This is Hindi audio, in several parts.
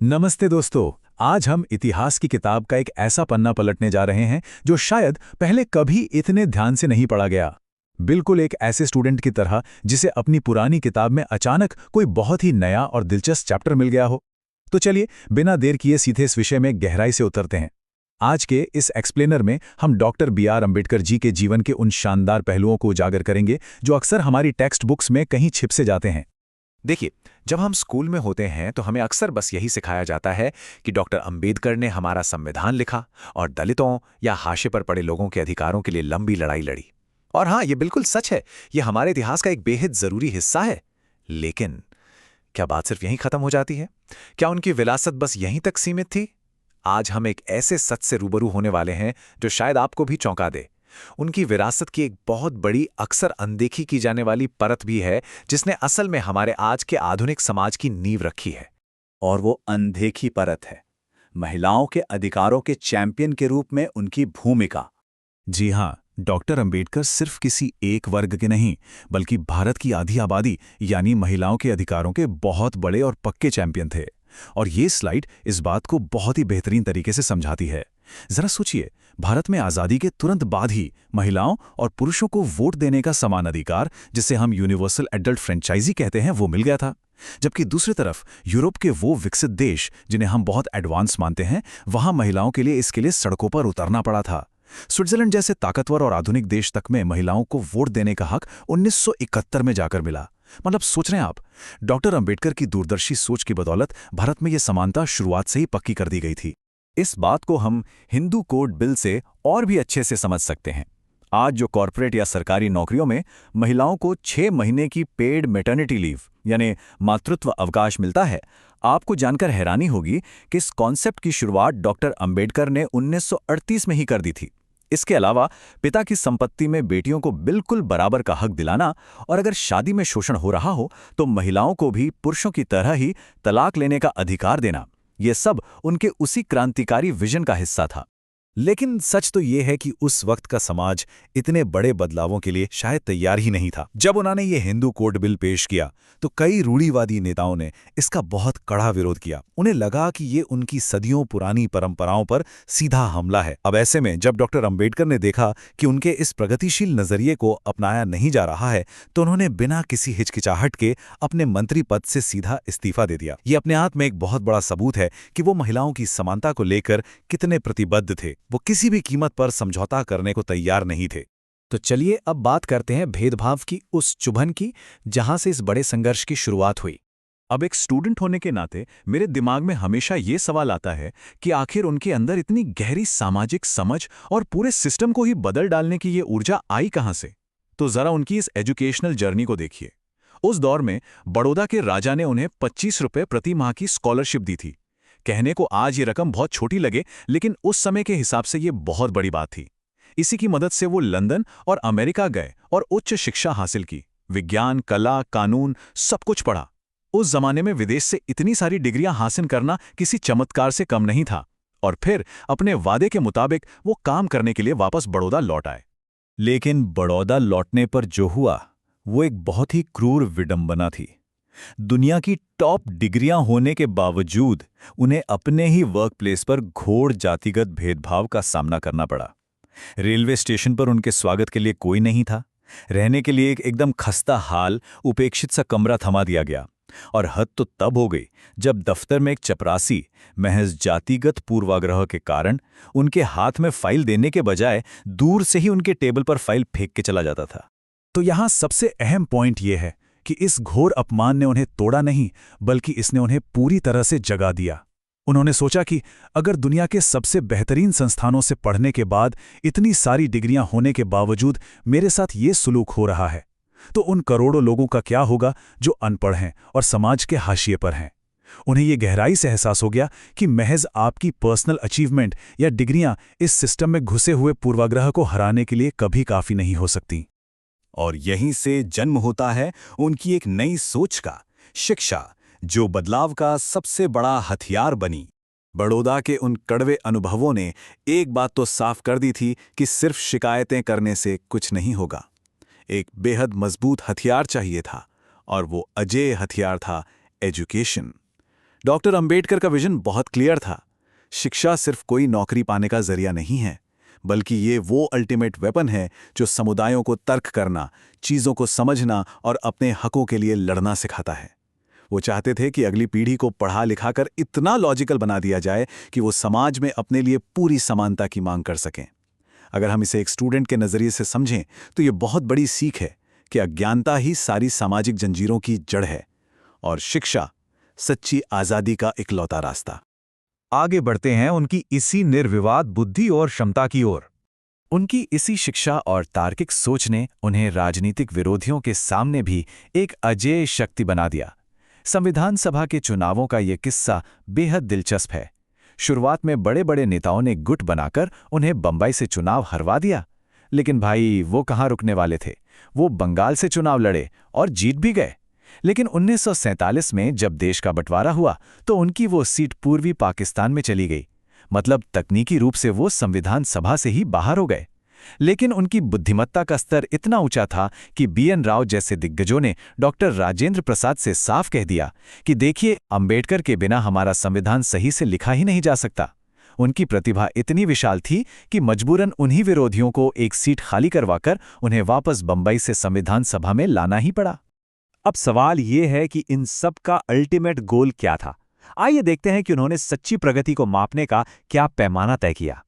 नमस्ते दोस्तों। आज हम इतिहास की किताब का एक ऐसा पन्ना पलटने जा रहे हैं जो शायद पहले कभी इतने ध्यान से नहीं पढ़ा गया। बिल्कुल एक ऐसे स्टूडेंट की तरह जिसे अपनी पुरानी किताब में अचानक कोई बहुत ही नया और दिलचस्प चैप्टर मिल गया हो। तो चलिए बिना देर किए सीधे इस विषय में गहराई से उतरते हैं। आज के इस एक्सप्लेनर में हम डॉक्टर बी.आर. अम्बेडकर जी के जीवन के उन शानदार पहलुओं को उजागर करेंगे जो अक्सर हमारी टेक्स्ट बुक्स में कहीं छिप से जाते हैं। देखिए, जब हम स्कूल में होते हैं तो हमें अक्सर बस यही सिखाया जाता है कि डॉक्टर अंबेडकर ने हमारा संविधान लिखा और दलितों या हाशिए पर पड़े लोगों के अधिकारों के लिए लंबी लड़ाई लड़ी। और हाँ, ये बिल्कुल सच है, ये हमारे इतिहास का एक बेहद जरूरी हिस्सा है। लेकिन क्या बात सिर्फ यहीं खत्म हो जाती है? क्या उनकी विरासत बस यहीं तक सीमित थी? आज हम एक ऐसे सच से रूबरू होने वाले हैं जो शायद आपको भी चौंका दे। उनकी विरासत की एक बहुत बड़ी, अक्सर अनदेखी की जाने वाली परत भी है जिसने असल में हमारे आज के आधुनिक समाज की नींव रखी है। और वो अनदेखी परत है महिलाओं के अधिकारों के चैंपियन के रूप में उनकी भूमिका। जी हाँ, डॉक्टर अंबेडकर सिर्फ किसी एक वर्ग के नहीं बल्कि भारत की आधी आबादी यानी महिलाओं के अधिकारों के बहुत बड़े और पक्के चैंपियन थे। और ये स्लाइड इस बात को बहुत ही बेहतरीन तरीके से समझाती है। जरा सोचिए, भारत में आज़ादी के तुरंत बाद ही महिलाओं और पुरुषों को वोट देने का समान अधिकार, जिसे हम यूनिवर्सल एडल्ट फ्रेंचाइजी कहते हैं, वो मिल गया था। जबकि दूसरी तरफ यूरोप के वो विकसित देश जिन्हें हम बहुत एडवांस मानते हैं, वहां महिलाओं के लिए इसके लिए सड़कों पर उतरना पड़ा था। स्विट्जरलैंड जैसे ताकतवर और आधुनिक देश तक में महिलाओं को वोट देने का हक 1971 में जाकर मिला। मतलब सोच रहे हैं आप, डॉक्टर अंबेडकर की दूरदर्शी सोच की बदौलत भारत में यह समानता शुरुआत से ही पक्की कर दी गई थी। इस बात को हम हिंदू कोड बिल से और भी अच्छे से समझ सकते हैं। आज जो कॉरपोरेट या सरकारी नौकरियों में महिलाओं को 6 महीने की पेड मैटरनिटी लीव यानी मातृत्व अवकाश मिलता है, आपको जानकर हैरानी होगी कि इस कॉन्सेप्ट की शुरुआत डॉक्टर अंबेडकर ने 1938 में ही कर दी थी। इसके अलावा पिता की संपत्ति में बेटियों को बिल्कुल बराबर का हक दिलाना और अगर शादी में शोषण हो रहा हो तो महिलाओं को भी पुरुषों की तरह ही तलाक लेने का अधिकार देना, ये सब उनके उसी क्रांतिकारी विजन का हिस्सा था। लेकिन सच तो ये है कि उस वक्त का समाज इतने बड़े बदलावों के लिए शायद तैयार ही नहीं था। जब उन्होंने ये हिंदू कोड बिल पेश किया तो कई रूढ़िवादी नेताओं ने इसका बहुत कड़ा विरोध किया। उन्हें लगा कि ये उनकी सदियों पुरानी परंपराओं पर सीधा हमला है। अब ऐसे में जब डॉक्टर अंबेडकर ने देखा कि उनके इस प्रगतिशील नजरिए को अपनाया नहीं जा रहा है, तो उन्होंने बिना किसी हिचकिचाहट के अपने मंत्री पद से सीधा इस्तीफा दे दिया। ये अपने आप में एक बहुत बड़ा सबूत है कि वो महिलाओं की समानता को लेकर कितने प्रतिबद्ध थे। वो किसी भी कीमत पर समझौता करने को तैयार नहीं थे। तो चलिए अब बात करते हैं भेदभाव की उस चुभन की जहां से इस बड़े संघर्ष की शुरुआत हुई। अब एक स्टूडेंट होने के नाते मेरे दिमाग में हमेशा ये सवाल आता है कि आखिर उनके अंदर इतनी गहरी सामाजिक समझ और पूरे सिस्टम को ही बदल डालने की ये ऊर्जा आई कहां से। तो जरा उनकी इस एजुकेशनल जर्नी को देखिए। उस दौर में बड़ौदा के राजा ने उन्हें 25 रुपए प्रति माह की स्कॉलरशिप दी थी। कहने को आज ये रकम बहुत छोटी लगे, लेकिन उस समय के हिसाब से ये बहुत बड़ी बात थी। इसी की मदद से वो लंदन और अमेरिका गए और उच्च शिक्षा हासिल की। विज्ञान, कला, कानून सब कुछ पढ़ा। उस जमाने में विदेश से इतनी सारी डिग्रियां हासिल करना किसी चमत्कार से कम नहीं था। और फिर अपने वादे के मुताबिक वो काम करने के लिए वापस बड़ौदा लौट आए। लेकिन बड़ौदा लौटने पर जो हुआ वो एक बहुत ही क्रूर विडंबना थी। दुनिया की टॉप डिग्रियां होने के बावजूद उन्हें अपने ही वर्क प्लेस पर घोर जातिगत भेदभाव का सामना करना पड़ा। रेलवे स्टेशन पर उनके स्वागत के लिए कोई नहीं था। रहने के लिए एक एकदम खस्ता हाल, उपेक्षित सा कमरा थमा दिया गया। और हद तो तब हो गई जब दफ्तर में एक चपरासी महज जातिगत पूर्वाग्रह के कारण उनके हाथ में फाइल देने के बजाय दूर से ही उनके टेबल पर फाइल फेंक के चला जाता था। तो यहां सबसे अहम पॉइंट यह है कि इस घोर अपमान ने उन्हें तोड़ा नहीं, बल्कि इसने उन्हें पूरी तरह से जगा दिया। उन्होंने सोचा कि अगर दुनिया के सबसे बेहतरीन संस्थानों से पढ़ने के बाद इतनी सारी डिग्रियां होने के बावजूद मेरे साथ ये सुलूक हो रहा है, तो उन करोड़ों लोगों का क्या होगा जो अनपढ़ हैं और समाज के हाशिए पर हैं। उन्हें यह गहराई से एहसास हो गया कि महज आपकी पर्सनल अचीवमेंट या डिग्रियां इस सिस्टम में घुसे हुए पूर्वाग्रह को हराने के लिए कभी काफी नहीं हो सकती। और यहीं से जन्म होता है उनकी एक नई सोच का, शिक्षा, जो बदलाव का सबसे बड़ा हथियार बनी। बड़ौदा के उन कड़वे अनुभवों ने एक बात तो साफ कर दी थी कि सिर्फ शिकायतें करने से कुछ नहीं होगा। एक बेहद मजबूत हथियार चाहिए था, और वो अजेय हथियार था एजुकेशन। डॉक्टर अंबेडकर का विजन बहुत क्लियर था। शिक्षा सिर्फ कोई नौकरी पाने का जरिया नहीं है, बल्कि ये वो अल्टीमेट वेपन है जो समुदायों को तर्क करना, चीज़ों को समझना और अपने हकों के लिए लड़ना सिखाता है। वो चाहते थे कि अगली पीढ़ी को पढ़ा लिखाकर इतना लॉजिकल बना दिया जाए कि वो समाज में अपने लिए पूरी समानता की मांग कर सकें। अगर हम इसे एक स्टूडेंट के नज़रिए से समझें तो ये बहुत बड़ी सीख है कि अज्ञानता ही सारी सामाजिक जंजीरों की जड़ है और शिक्षा सच्ची आज़ादी का इकलौता रास्ता। आगे बढ़ते हैं उनकी इसी निर्विवाद बुद्धि और क्षमता की ओर। उनकी इसी शिक्षा और तार्किक सोच ने उन्हें राजनीतिक विरोधियों के सामने भी एक अजेय शक्ति बना दिया। संविधान सभा के चुनावों का ये किस्सा बेहद दिलचस्प है। शुरुआत में बड़े बड़े नेताओं ने गुट बनाकर उन्हें बंबई से चुनाव हरवा दिया, लेकिन भाई वो कहाँ रुकने वाले थे। वो बंगाल से चुनाव लड़े और जीत भी गए। लेकिन 1947 में जब देश का बंटवारा हुआ तो उनकी वो सीट पूर्वी पाकिस्तान में चली गई। मतलब तकनीकी रूप से वो संविधान सभा से ही बाहर हो गए। लेकिन उनकी बुद्धिमत्ता का स्तर इतना ऊंचा था कि बीएन राव जैसे दिग्गजों ने डॉक्टर राजेंद्र प्रसाद से साफ कह दिया कि देखिए, अंबेडकर के बिना हमारा संविधान सही से लिखा ही नहीं जा सकता। उनकी प्रतिभा इतनी विशाल थी कि मजबूरन उन्हीं विरोधियों को एक सीट खाली करवाकर उन्हें वापस बंबई से संविधान सभा में लाना ही पड़ा। अब सवाल ये है कि इन सब का अल्टीमेट गोल क्या था। आइए देखते हैं कि उन्होंने सच्ची प्रगति को मापने का क्या पैमाना तय किया।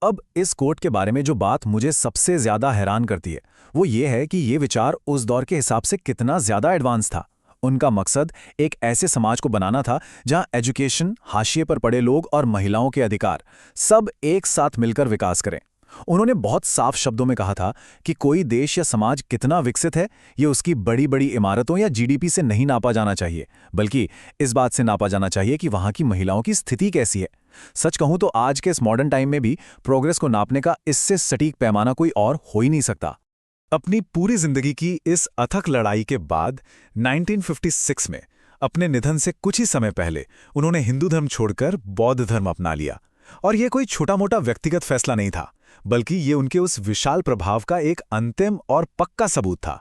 अब इस कोट के बारे में जो बात मुझे सबसे ज्यादा हैरान करती है वो ये है कि ये विचार उस दौर के हिसाब से कितना ज्यादा एडवांस था। उनका मकसद एक ऐसे समाज को बनाना था जहां एजुकेशन, हाशिए पर पड़े लोग और महिलाओं के अधिकार सब एक साथ मिलकर विकास करें। उन्होंने बहुत साफ शब्दों में कहा था कि कोई देश या समाज कितना विकसित है ये उसकी बड़ी बड़ी इमारतों या जीडीपी से नहीं नापा जाना चाहिए, बल्कि इस बात से नापा जाना चाहिए कि वहां की महिलाओं की स्थिति कैसी है। सच कहूं तो आज के इस मॉडर्न टाइम में भी प्रोग्रेस को नापने का इससे सटीक पैमाना कोई और हो ही नहीं सकता। अपनी पूरी जिंदगी की इस अथक लड़ाई के बाद 1956 में अपने निधन से कुछ ही समय पहले उन्होंने हिंदू धर्म छोड़कर बौद्ध धर्म अपना लिया। और यह कोई छोटा मोटा व्यक्तिगत फैसला नहीं था, बल्कि ये उनके उस विशाल प्रभाव का एक अंतिम और पक्का सबूत था।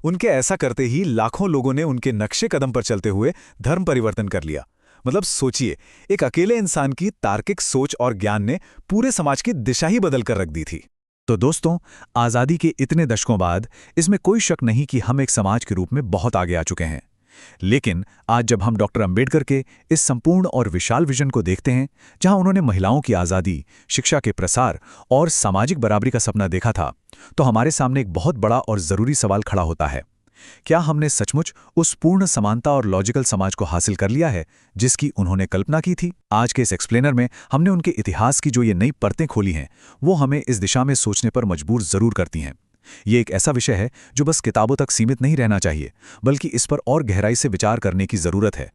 उनके ऐसा करते ही लाखों लोगों ने उनके नक्शे कदम पर चलते हुए धर्म परिवर्तन कर लिया। मतलब सोचिए, एक अकेले इंसान की तार्किक सोच और ज्ञान ने पूरे समाज की दिशा ही बदल कर रख दी थी। तो दोस्तों, आज़ादी के इतने दशकों बाद इसमें कोई शक नहीं कि हम एक समाज के रूप में बहुत आगे आ चुके हैं। लेकिन आज जब हम डॉक्टर अंबेडकर के इस संपूर्ण और विशाल विजन को देखते हैं, जहां उन्होंने महिलाओं की आज़ादी, शिक्षा के प्रसार और सामाजिक बराबरी का सपना देखा था, तो हमारे सामने एक बहुत बड़ा और ज़रूरी सवाल खड़ा होता है। क्या हमने सचमुच उस पूर्ण समानता और लॉजिकल समाज को हासिल कर लिया है जिसकी उन्होंने कल्पना की थी? आज के इस एक्सप्लेनर में हमने उनके इतिहास की जो ये नई परतें खोली हैं, वो हमें इस दिशा में सोचने पर मजबूर ज़रूर करती हैं। ये एक ऐसा विषय है जो बस किताबों तक सीमित नहीं रहना चाहिए, बल्कि इस पर और गहराई से विचार करने की ज़रूरत है।